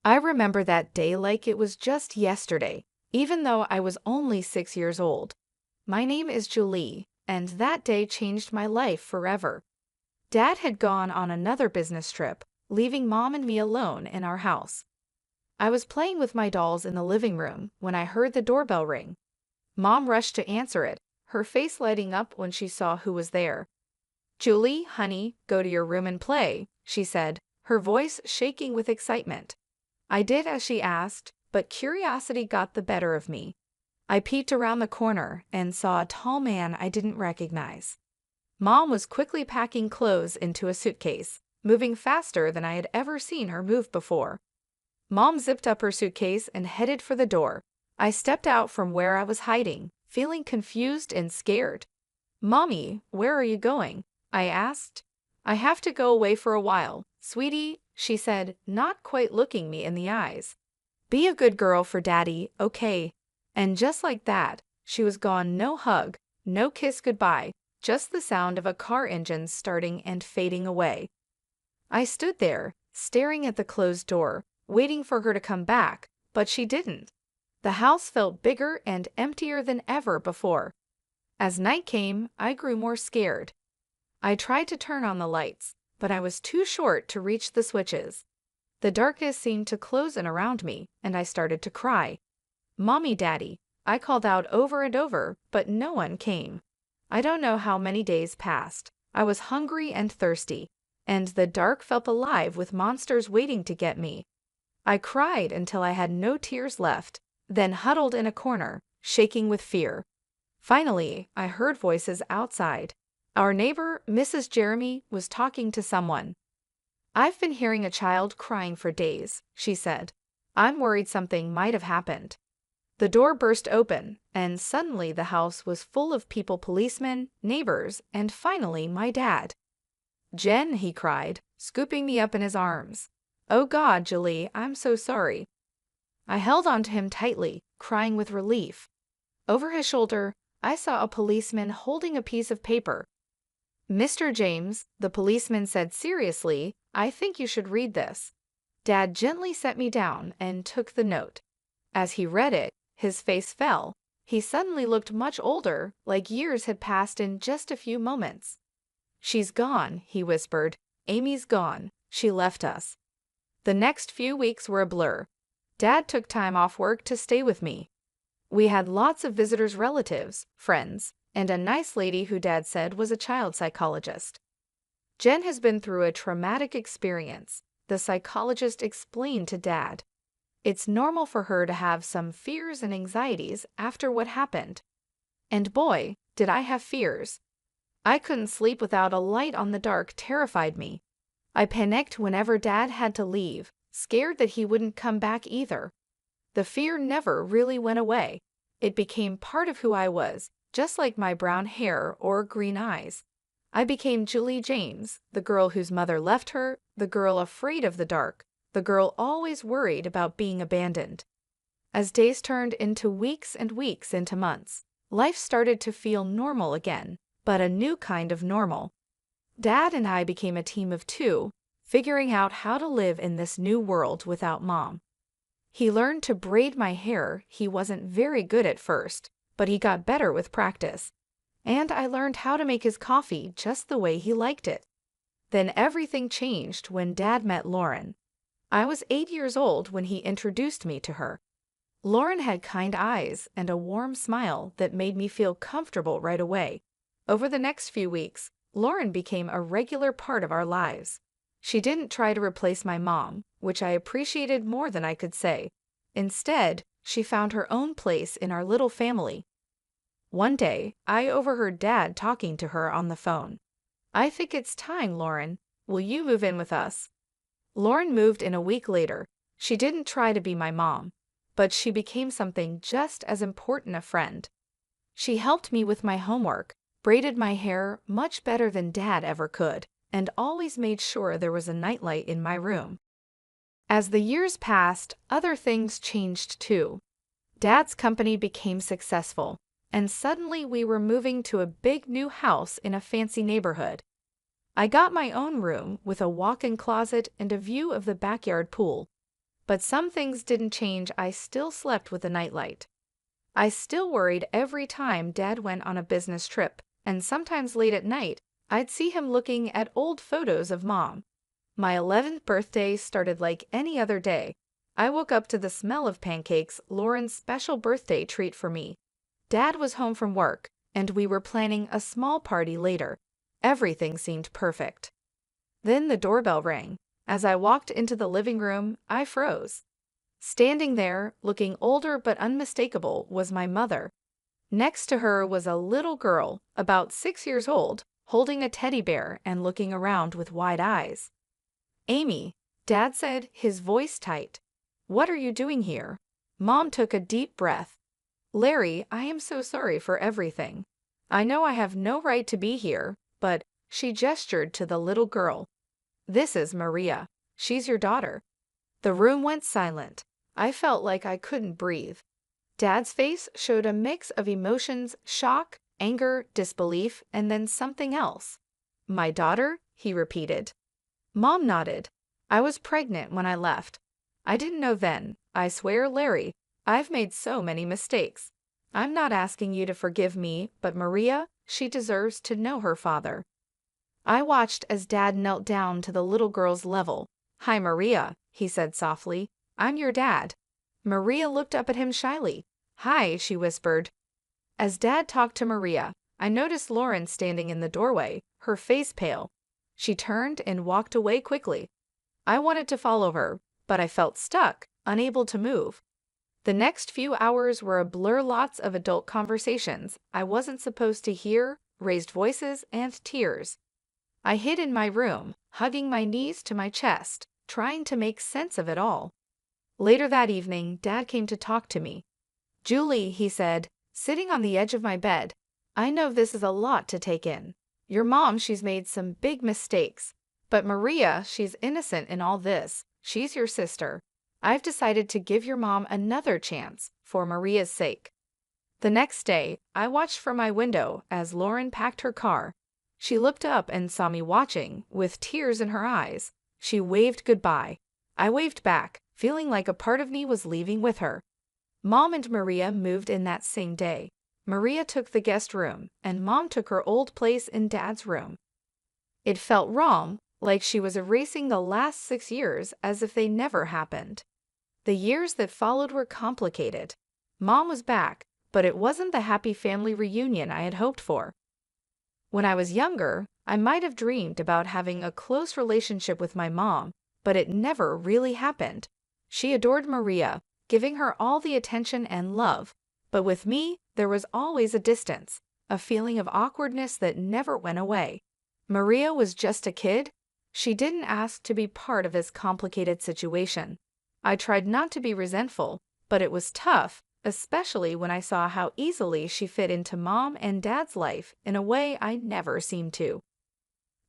I remember that day like it was just yesterday, even though I was only 6 years old. My name is Julie, and that day changed my life forever. Dad had gone on another business trip, leaving Mom and me alone in our house. I was playing with my dolls in the living room when I heard the doorbell ring. Mom rushed to answer it, her face lighting up when she saw who was there. "Julie, honey, go to your room and play," she said, her voice shaking with excitement. I did as she asked, but curiosity got the better of me. I peeked around the corner and saw a tall man I didn't recognize. Mom was quickly packing clothes into a suitcase, moving faster than I had ever seen her move before. Mom zipped up her suitcase and headed for the door. I stepped out from where I was hiding, feeling confused and scared. "Mommy, where are you going?" I asked. "I have to go away for a while, sweetie," she said, not quite looking me in the eyes. "Be a good girl for Daddy, okay?" And just like that, she was gone. No hug, no kiss goodbye, just the sound of a car engine starting and fading away. I stood there, staring at the closed door, waiting for her to come back, but she didn't. The house felt bigger and emptier than ever before. As night came, I grew more scared. I tried to turn on the lights, but I was too short to reach the switches. The darkness seemed to close in around me, and I started to cry. "Mommy, Daddy," I called out over and over, but no one came. I don't know how many days passed. I was hungry and thirsty, and the dark felt alive with monsters waiting to get me. I cried until I had no tears left, then huddled in a corner, shaking with fear. Finally, I heard voices outside. Our neighbor, Mrs. Jeremy, was talking to someone. "I've been hearing a child crying for days," she said. "I'm worried something might have happened." The door burst open, and suddenly the house was full of people, policemen, neighbors, and finally my dad. "Jen," he cried, scooping me up in his arms. "Oh God, Julie, I'm so sorry." I held onto him tightly, crying with relief. Over his shoulder, I saw a policeman holding a piece of paper. "Mr. James," the policeman said seriously, "I think you should read this." Dad gently set me down and took the note. As he read it, his face fell. He suddenly looked much older, like years had passed in just a few moments. "She's gone," he whispered. "Amy's gone. She left us." The next few weeks were a blur. Dad took time off work to stay with me. We had lots of visitors, relatives, friends, and a nice lady who Dad said was a child psychologist. "Jen has been through a traumatic experience," the psychologist explained to Dad. "It's normal for her to have some fears and anxieties after what happened." And boy, did I have fears. I couldn't sleep without a light on. The dark terrified me. I panicked whenever Dad had to leave, scared that he wouldn't come back either. The fear never really went away. It became part of who I was, just like my brown hair or green eyes. I became Julie James, the girl whose mother left her, the girl afraid of the dark, the girl always worried about being abandoned. As days turned into weeks and weeks into months, life started to feel normal again, but a new kind of normal. Dad and I became a team of two, figuring out how to live in this new world without Mom. He learned to braid my hair. He wasn't very good at first, but he got better with practice. And I learned how to make his coffee just the way he liked it. Then everything changed when Dad met Lauren. I was 8 years old when he introduced me to her. Lauren had kind eyes and a warm smile that made me feel comfortable right away. Over the next few weeks, Lauren became a regular part of our lives. She didn't try to replace my mom, which I appreciated more than I could say. Instead, she found her own place in our little family. One day, I overheard Dad talking to her on the phone. "I think it's time, Lauren. Will you move in with us?" Lauren moved in a week later. She didn't try to be my mom, but she became something just as important, a friend. She helped me with my homework, braided my hair much better than Dad ever could, and always made sure there was a nightlight in my room. As the years passed, other things changed too. Dad's company became successful, and suddenly we were moving to a big new house in a fancy neighborhood. I got my own room with a walk-in closet and a view of the backyard pool. But some things didn't change. I still slept with a nightlight. I still worried every time Dad went on a business trip, and sometimes late at night, I'd see him looking at old photos of Mom. My 11th birthday started like any other day. I woke up to the smell of pancakes, Lauren's special birthday treat for me. Dad was home from work, and we were planning a small party later. Everything seemed perfect. Then the doorbell rang. As I walked into the living room, I froze. Standing there, looking older but unmistakable, was my mother. Next to her was a little girl, about 6 years old, holding a teddy bear and looking around with wide eyes. "Amy," Dad said, his voice tight. "What are you doing here?" Mom took a deep breath. "Larry, I am so sorry for everything. I know I have no right to be here, but," she gestured to the little girl. "This is Maria. She's your daughter." The room went silent. I felt like I couldn't breathe. Dad's face showed a mix of emotions: shock, anger, disbelief, and then something else. "My daughter?" he repeated. Mom nodded. "I was pregnant when I left. I didn't know then. I swear, Larry, I've made so many mistakes. I'm not asking you to forgive me, but Maria, she deserves to know her father." I watched as Dad knelt down to the little girl's level. "Hi, Maria," he said softly. "I'm your dad." Maria looked up at him shyly. "Hi," she whispered. As Dad talked to Maria, I noticed Lauren standing in the doorway, her face pale. She turned and walked away quickly. I wanted to follow her, but I felt stuck, unable to move. The next few hours were a blur: lots of adult conversations I wasn't supposed to hear, raised voices, and tears. I hid in my room, hugging my knees to my chest, trying to make sense of it all. Later that evening, Dad came to talk to me. "Julie," he said, sitting on the edge of my bed, "I know this is a lot to take in. Your mom, she's made some big mistakes. But Maria, she's innocent in all this. She's your sister. I've decided to give your mom another chance, for Maria's sake." The next day, I watched from my window as Lauren packed her car. She looked up and saw me watching, with tears in her eyes. She waved goodbye. I waved back, feeling like a part of me was leaving with her. Mom and Maria moved in that same day. Maria took the guest room, and Mom took her old place in Dad's room. It felt wrong, like she was erasing the last 6 years as if they never happened. The years that followed were complicated. Mom was back, but it wasn't the happy family reunion I had hoped for. When I was younger, I might have dreamed about having a close relationship with my mom, but it never really happened. She adored Maria, giving her all the attention and love, but with me, there was always a distance, a feeling of awkwardness that never went away. Maria was just a kid. She didn't ask to be part of this complicated situation. I tried not to be resentful, but it was tough, especially when I saw how easily she fit into Mom and Dad's life in a way I never seemed to.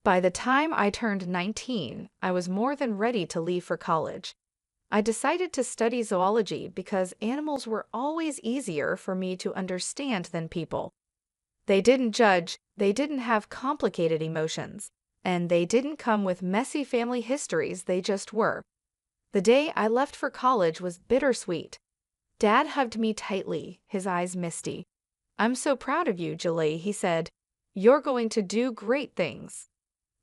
By the time I turned 19, I was more than ready to leave for college. I decided to study zoology because animals were always easier for me to understand than people. They didn't judge, they didn't have complicated emotions, and they didn't come with messy family histories. They just were. The day I left for college was bittersweet. Dad hugged me tightly, his eyes misty. "I'm so proud of you, Julie," he said. "You're going to do great things."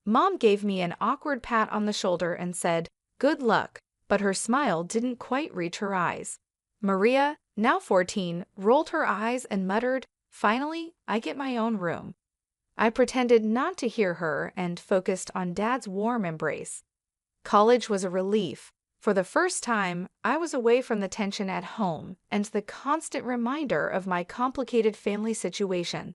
Mom gave me an awkward pat on the shoulder and said, "Good luck," but her smile didn't quite reach her eyes. Maria, now 14, rolled her eyes and muttered, "Finally, I get my own room." I pretended not to hear her and focused on Dad's warm embrace. College was a relief. For the first time, I was away from the tension at home and the constant reminder of my complicated family situation.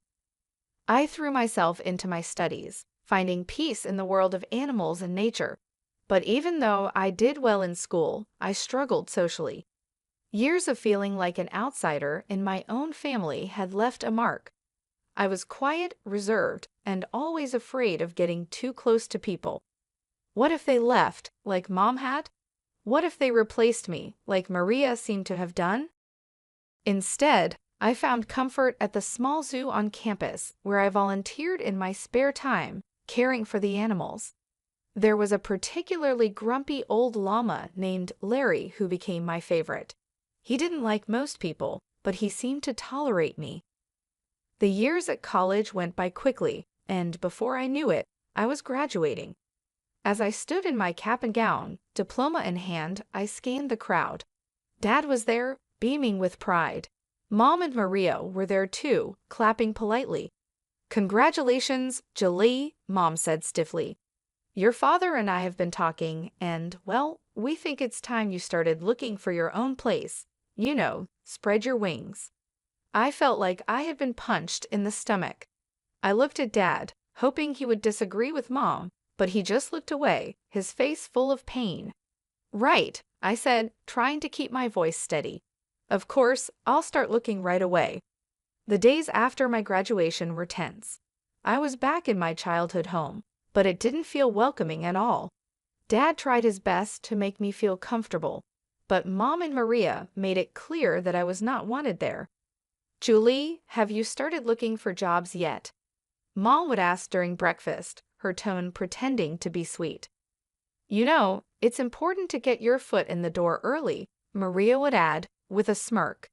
I threw myself into my studies, finding peace in the world of animals and nature. But even though I did well in school, I struggled socially. Years of feeling like an outsider in my own family had left a mark. I was quiet, reserved, and always afraid of getting too close to people. What if they left, like Mom had? What if they replaced me, like Maria seemed to have done? Instead, I found comfort at the small zoo on campus, where I volunteered in my spare time, caring for the animals. There was a particularly grumpy old llama named Larry who became my favorite. He didn't like most people, but he seemed to tolerate me. The years at college went by quickly, and before I knew it, I was graduating. As I stood in my cap and gown, diploma in hand, I scanned the crowd. Dad was there, beaming with pride. Mom and Maria were there too, clapping politely. "Congratulations, Julie," Mom said stiffly. "Your father and I have been talking, and, well, we think it's time you started looking for your own place. You know, spread your wings." I felt like I had been punched in the stomach. I looked at Dad, hoping he would disagree with Mom, but he just looked away, his face full of pain. "Right," I said, trying to keep my voice steady. "Of course, I'll start looking right away." The days after my graduation were tense. I was back in my childhood home, but it didn't feel welcoming at all. Dad tried his best to make me feel comfortable, but Mom and Maria made it clear that I was not wanted there. "Julie, have you started looking for jobs yet?" Mom would ask during breakfast, her tone pretending to be sweet. "You know, it's important to get your foot in the door early," Maria would add, with a smirk.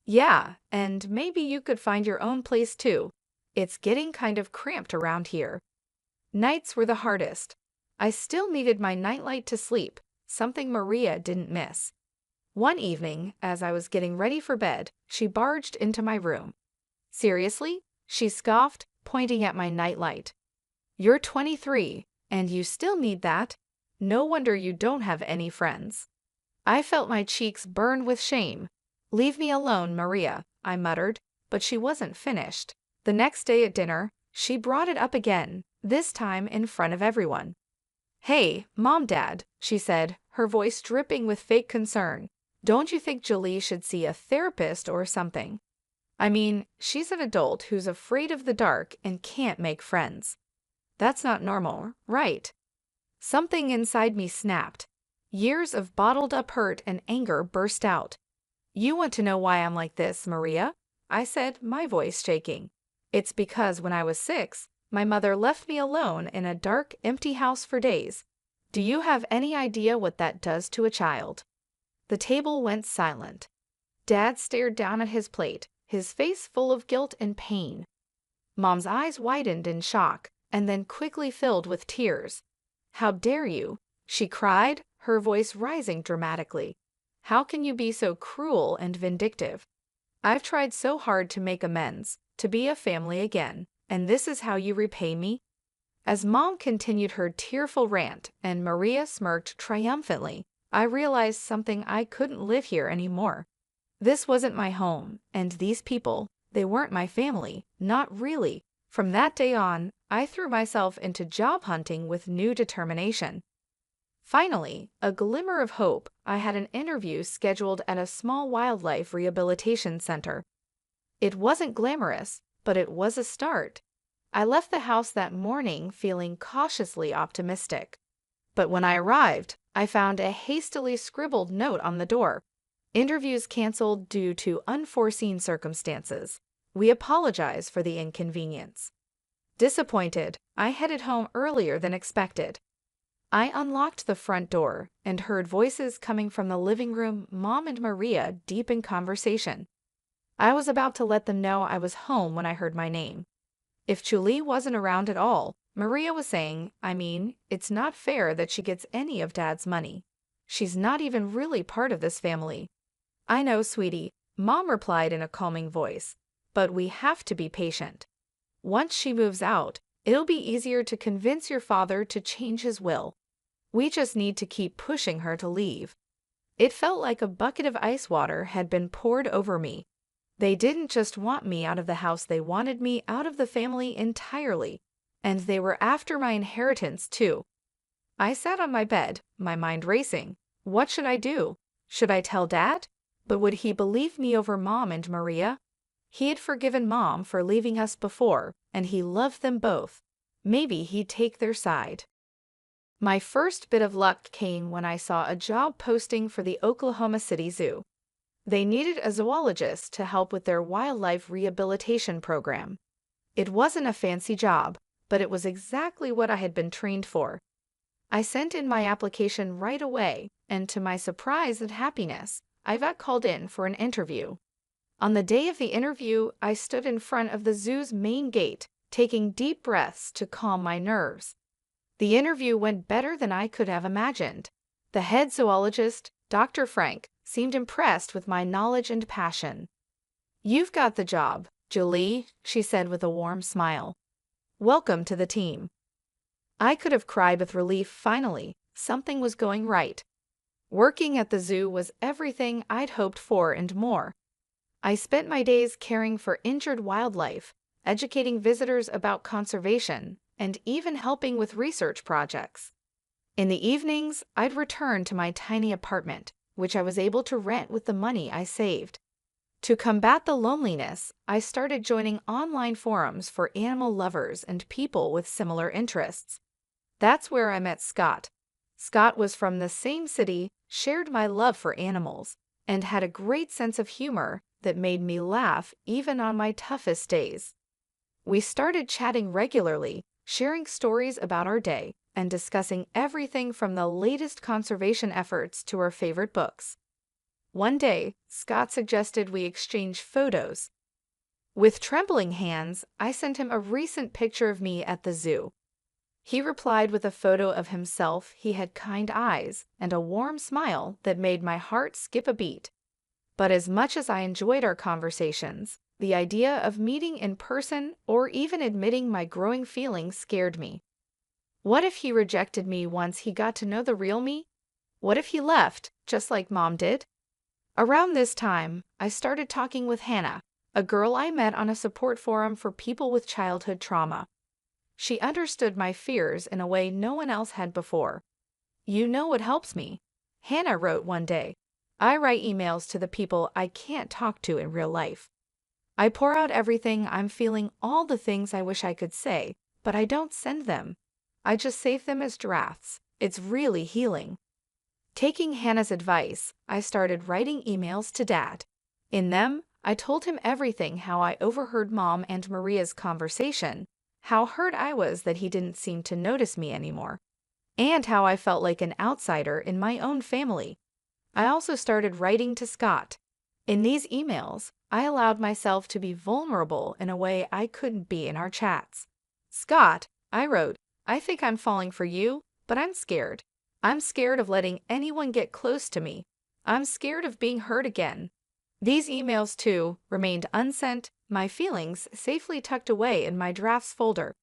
"Yeah, and maybe you could find your own place too. It's getting kind of cramped around here." Nights were the hardest. I still needed my nightlight to sleep, something Maria didn't miss. One evening, as I was getting ready for bed, she barged into my room. "Seriously?" she scoffed, pointing at my nightlight. "You're 23, and you still need that? No wonder you don't have any friends." I felt my cheeks burn with shame. "Leave me alone, Maria," I muttered, but she wasn't finished. The next day at dinner, she brought it up again, this time in front of everyone. "Hey, Mom, Dad," she said, her voice dripping with fake concern. "Don't you think Julie should see a therapist or something? I mean, she's an adult who's afraid of the dark and can't make friends. That's not normal, right?" Something inside me snapped. Years of bottled-up hurt and anger burst out. "You want to know why I'm like this, Maria?" I said, my voice shaking. "It's because when I was 6, my mother left me alone in a dark, empty house for days. Do you have any idea what that does to a child?" The table went silent. Dad stared down at his plate, his face full of guilt and pain. Mom's eyes widened in shock, and then quickly filled with tears. "How dare you?" she cried, her voice rising dramatically. "How can you be so cruel and vindictive? I've tried so hard to make amends, to be a family again, and this is how you repay me?" As Mom continued her tearful rant and Maria smirked triumphantly, I realized something: I couldn't live here anymore. This wasn't my home, and these people, they weren't my family, not really. From that day on, I threw myself into job hunting with new determination. Finally, a glimmer of hope, I had an interview scheduled at a small wildlife rehabilitation center. It wasn't glamorous, but it was a start. I left the house that morning feeling cautiously optimistic. But when I arrived, I found a hastily scribbled note on the door. "Interviews canceled due to unforeseen circumstances. We apologize for the inconvenience." Disappointed, I headed home earlier than expected. I unlocked the front door and heard voices coming from the living room, Mom and Maria deep in conversation. I was about to let them know I was home when I heard my name. If Julie wasn't around at all, Maria was saying, I mean, it's not fair that she gets any of Dad's money. She's not even really part of this family. "I know, sweetie," Mom replied in a calming voice, "but we have to be patient. Once she moves out, it'll be easier to convince your father to change his will. We just need to keep pushing her to leave." It felt like a bucket of ice water had been poured over me. They didn't just want me out of the house, they wanted me out of the family entirely. And they were after my inheritance too. I sat on my bed, my mind racing. What should I do? Should I tell Dad? But would he believe me over Mom and Maria? He had forgiven Mom for leaving us before, and he loved them both. Maybe he'd take their side. My first bit of luck came when I saw a job posting for the Oklahoma City Zoo. They needed a zoologist to help with their wildlife rehabilitation program. It wasn't a fancy job, but it was exactly what I had been trained for. I sent in my application right away, and to my surprise and happiness, I got called in for an interview. On the day of the interview, I stood in front of the zoo's main gate, taking deep breaths to calm my nerves. The interview went better than I could have imagined. The head zoologist, Dr. Frank, seemed impressed with my knowledge and passion. "You've got the job, Julie," she said with a warm smile. "Welcome to the team." I could have cried with relief. Finally, something was going right. Working at the zoo was everything I'd hoped for and more. I spent my days caring for injured wildlife, educating visitors about conservation, and even helping with research projects. In the evenings, I'd return to my tiny apartment, which I was able to rent with the money I saved. To combat the loneliness, I started joining online forums for animal lovers and people with similar interests. That's where I met Scott. Scott was from the same city, shared my love for animals, and had a great sense of humor that made me laugh even on my toughest days. We started chatting regularly, sharing stories about our day, and discussing everything from the latest conservation efforts to our favorite books. One day, Scott suggested we exchange photos. With trembling hands, I sent him a recent picture of me at the zoo. He replied with a photo of himself. He had kind eyes and a warm smile that made my heart skip a beat. But as much as I enjoyed our conversations, the idea of meeting in person or even admitting my growing feelings scared me. What if he rejected me once he got to know the real me? What if he left, just like Mom did? Around this time, I started talking with Hannah, a girl I met on a support forum for people with childhood trauma. She understood my fears in a way no one else had before. "You know what helps me?" Hannah wrote one day. "I write emails to the people I can't talk to in real life. I pour out everything I'm feeling, all the things I wish I could say, but I don't send them. I just save them as drafts. It's really healing." Taking Hannah's advice, I started writing emails to Dad. In them, I told him everything: how I overheard Mom and Maria's conversation, how hurt I was that he didn't seem to notice me anymore, and how I felt like an outsider in my own family. I also started writing to Scott. In these emails, I allowed myself to be vulnerable in a way I couldn't be in our chats. "Scott," I wrote, "I think I'm falling for you, but I'm scared. I'm scared of letting anyone get close to me. I'm scared of being hurt again." These emails, too, remained unsent, my feelings safely tucked away in my drafts folder.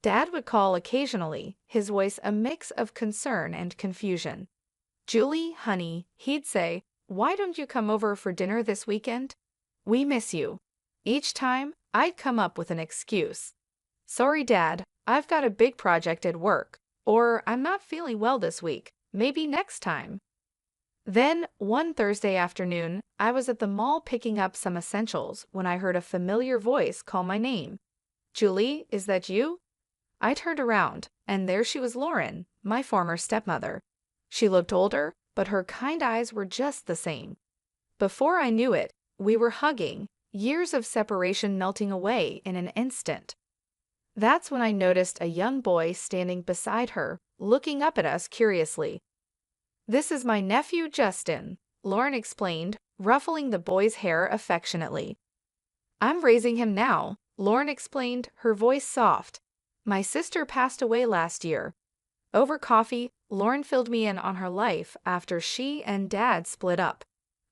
Dad would call occasionally, his voice a mix of concern and confusion. "Julie, honey," he'd say, "why don't you come over for dinner this weekend? We miss you." Each time, I'd come up with an excuse. "Sorry, Dad, I've got a big project at work," or "I'm not feeling well this week, maybe next time." Then, one Thursday afternoon, I was at the mall picking up some essentials when I heard a familiar voice call my name. "Julie, is that you?" I turned around, and there she was, Lauren, my former stepmother. She looked older, but her kind eyes were just the same. Before I knew it, we were hugging, years of separation melting away in an instant. That's when I noticed a young boy standing beside her, looking up at us curiously. "This is my nephew Justin," Lauren explained, ruffling the boy's hair affectionately. "I'm raising him now," Lauren explained, her voice soft. "My sister passed away last year." Over coffee, Lauren filled me in on her life after she and Dad split up.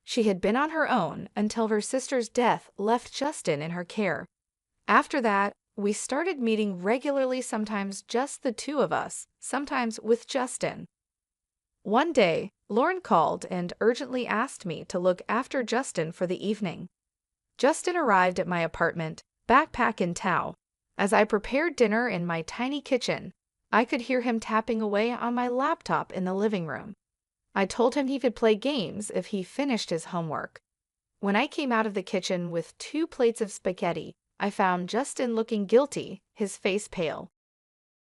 She had been on her own until her sister's death left Justin in her care. After that, we started meeting regularly, sometimes just the two of us, sometimes with Justin. One day, Lauren called and urgently asked me to look after Justin for the evening. Justin arrived at my apartment, backpack in tow. As I prepared dinner in my tiny kitchen, I could hear him tapping away on my laptop in the living room. I told him he could play games if he finished his homework. When I came out of the kitchen with 2 plates of spaghetti, I found Justin looking guilty, his face pale.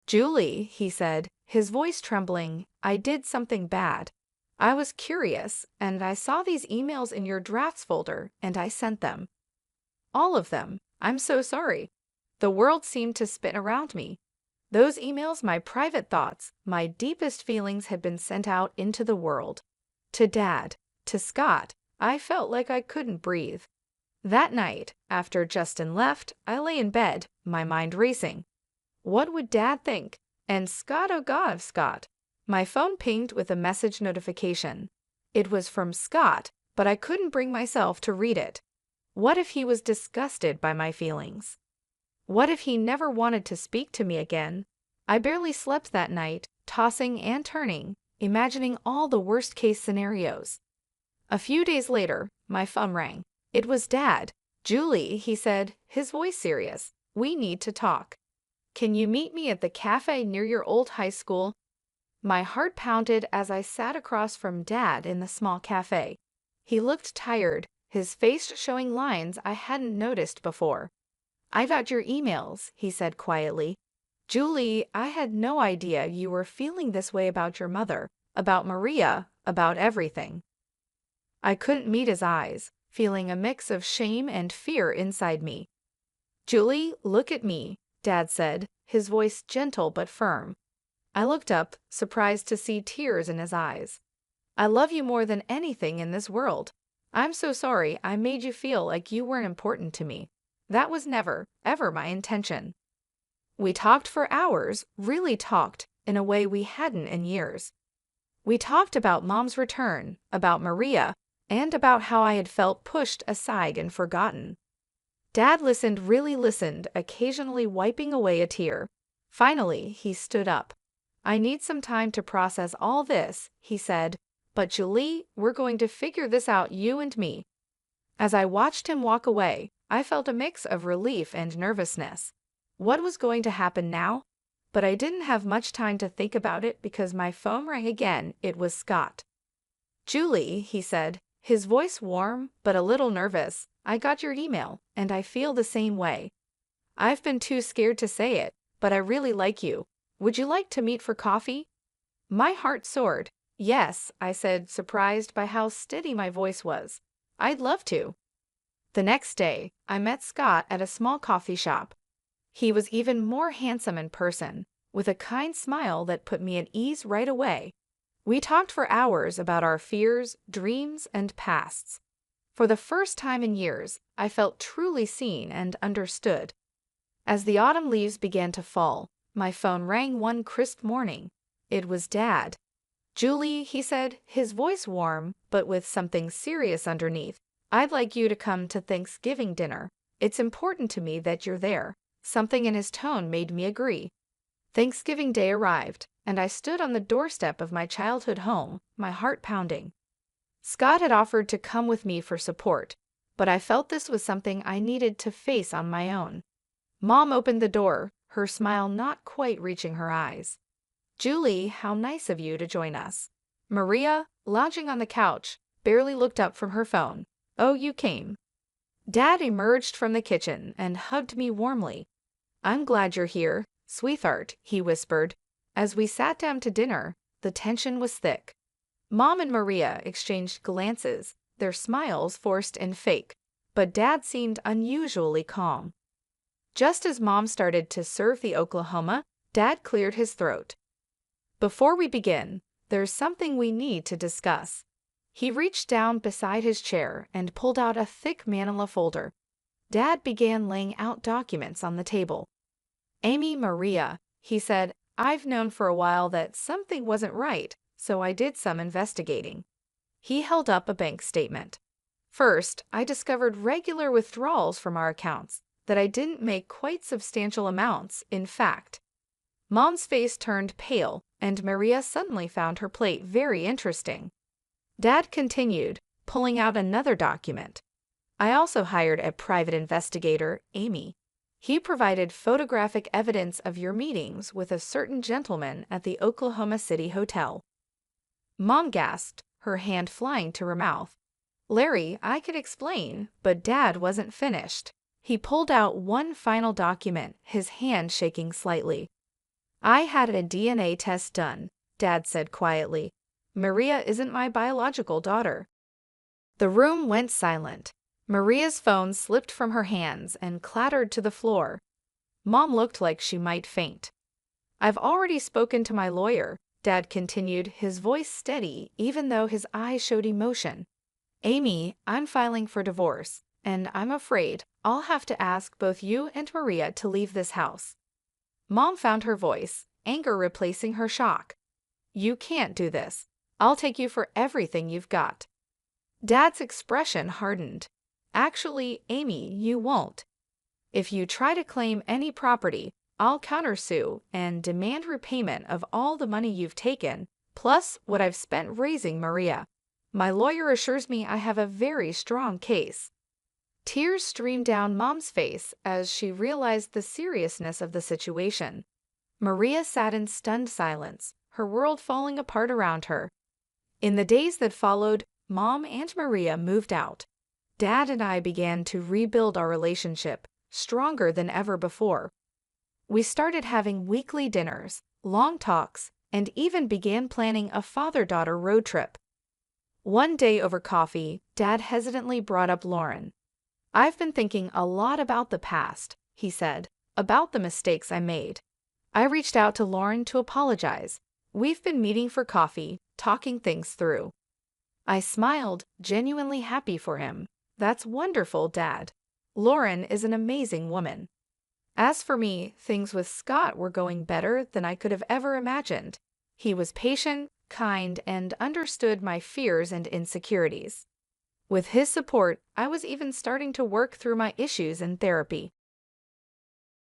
"Julie," he said, his voice trembling, "I did something bad. I was curious, and I saw these emails in your drafts folder, and I sent them. All of them. I'm so sorry." The world seemed to spin around me. Those emails, my private thoughts, my deepest feelings had been sent out into the world. To Dad, to Scott, I felt like I couldn't breathe. That night, after Justin left, I lay in bed, my mind racing. What would Dad think? And Scott, oh God, Scott. My phone pinged with a message notification. It was from Scott, but I couldn't bring myself to read it. What if he was disgusted by my feelings? What if he never wanted to speak to me again? I barely slept that night, tossing and turning, imagining all the worst-case scenarios. A few days later, my phone rang. It was Dad. "Julie," he said, his voice serious. "We need to talk. Can you meet me at the cafe near your old high school?" My heart pounded as I sat across from Dad in the small cafe. He looked tired, his face showing lines I hadn't noticed before. "I got your emails," he said quietly. "Julie, I had no idea you were feeling this way about your mother, about Maria, about everything." I couldn't meet his eyes, feeling a mix of shame and fear inside me. "Julie, look at me," Dad said, his voice gentle but firm. I looked up, surprised to see tears in his eyes. "I love you more than anything in this world. I'm so sorry I made you feel like you weren't important to me. That was never, ever my intention." We talked for hours, really talked, in a way we hadn't in years. We talked about Mom's return, about Maria, and about how I had felt pushed aside and forgotten. Dad listened, really listened, occasionally wiping away a tear. Finally, he stood up. "I need some time to process all this," he said, "but Julie, we're going to figure this out, you and me." As I watched him walk away, I felt a mix of relief and nervousness. What was going to happen now? But I didn't have much time to think about it because my phone rang again. It was Scott. "Julie," he said, his voice warm but a little nervous, "I got your email, and I feel the same way. I've been too scared to say it, but I really like you. Would you like to meet for coffee?" My heart soared. "Yes," I said, surprised by how steady my voice was. "I'd love to." The next day, I met Scott at a small coffee shop. He was even more handsome in person, with a kind smile that put me at ease right away. We talked for hours about our fears, dreams, and pasts. For the first time in years, I felt truly seen and understood. As the autumn leaves began to fall, my phone rang one crisp morning. It was Dad. "Julie," he said, his voice warm, but with something serious underneath, "I'd like you to come to Thanksgiving dinner. It's important to me that you're there." Something in his tone made me agree. Thanksgiving Day arrived, and I stood on the doorstep of my childhood home, my heart pounding. Scott had offered to come with me for support, but I felt this was something I needed to face on my own. Mom opened the door, her smile not quite reaching her eyes. "Julie, how nice of you to join us." Maria, lounging on the couch, barely looked up from her phone. "Oh, you came." Dad emerged from the kitchen and hugged me warmly. "I'm glad you're here, sweetheart," he whispered. As we sat down to dinner, the tension was thick. Mom and Maria exchanged glances, their smiles forced and fake, but Dad seemed unusually calm. Just as Mom started to serve the Oklahoma, Dad cleared his throat. "Before we begin, there's something we need to discuss." He reached down beside his chair and pulled out a thick manila folder. Dad began laying out documents on the table. "Amy, Maria," he said, "I've known for a while that something wasn't right, so I did some investigating." He held up a bank statement. "First, I discovered regular withdrawals from our accounts, that I didn't make quite substantial amounts, in fact." Mom's face turned pale, and Maria suddenly found her plate very interesting. Dad continued, pulling out another document. "I also hired a private investigator, Amy. He provided photographic evidence of your meetings with a certain gentleman at the Oklahoma City hotel." Mom gasped, her hand flying to her mouth. "Larry, I could explain," but Dad wasn't finished. He pulled out one final document, his hand shaking slightly. "I had a DNA test done," Dad said quietly. "Maria isn't my biological daughter." The room went silent. Maria's phone slipped from her hands and clattered to the floor. Mom looked like she might faint. I've already spoken to my lawyer, Dad continued, his voice steady even though his eyes showed emotion. Amy, I'm filing for divorce, and I'm afraid I'll have to ask both you and Maria to leave this house. Mom found her voice, anger replacing her shock. You can't do this. I'll take you for everything you've got. Dad's expression hardened. Actually, Amy, you won't. If you try to claim any property, I'll countersue and demand repayment of all the money you've taken, plus what I've spent raising Maria. My lawyer assures me I have a very strong case. Tears streamed down Mom's face as she realized the seriousness of the situation. Maria sat in stunned silence, her world falling apart around her. In the days that followed, Mom and Maria moved out. Dad and I began to rebuild our relationship, stronger than ever before. We started having weekly dinners, long talks, and even began planning a father-daughter road trip. One day over coffee, Dad hesitantly brought up Lauren. I've been thinking a lot about the past, he said, about the mistakes I made. I reached out to Lauren to apologize. We've been meeting for coffee, talking things through. I smiled, genuinely happy for him. That's wonderful, Dad. Lauren is an amazing woman. As for me, things with Scott were going better than I could have ever imagined. He was patient, kind, and understood my fears and insecurities. With his support, I was even starting to work through my issues in therapy.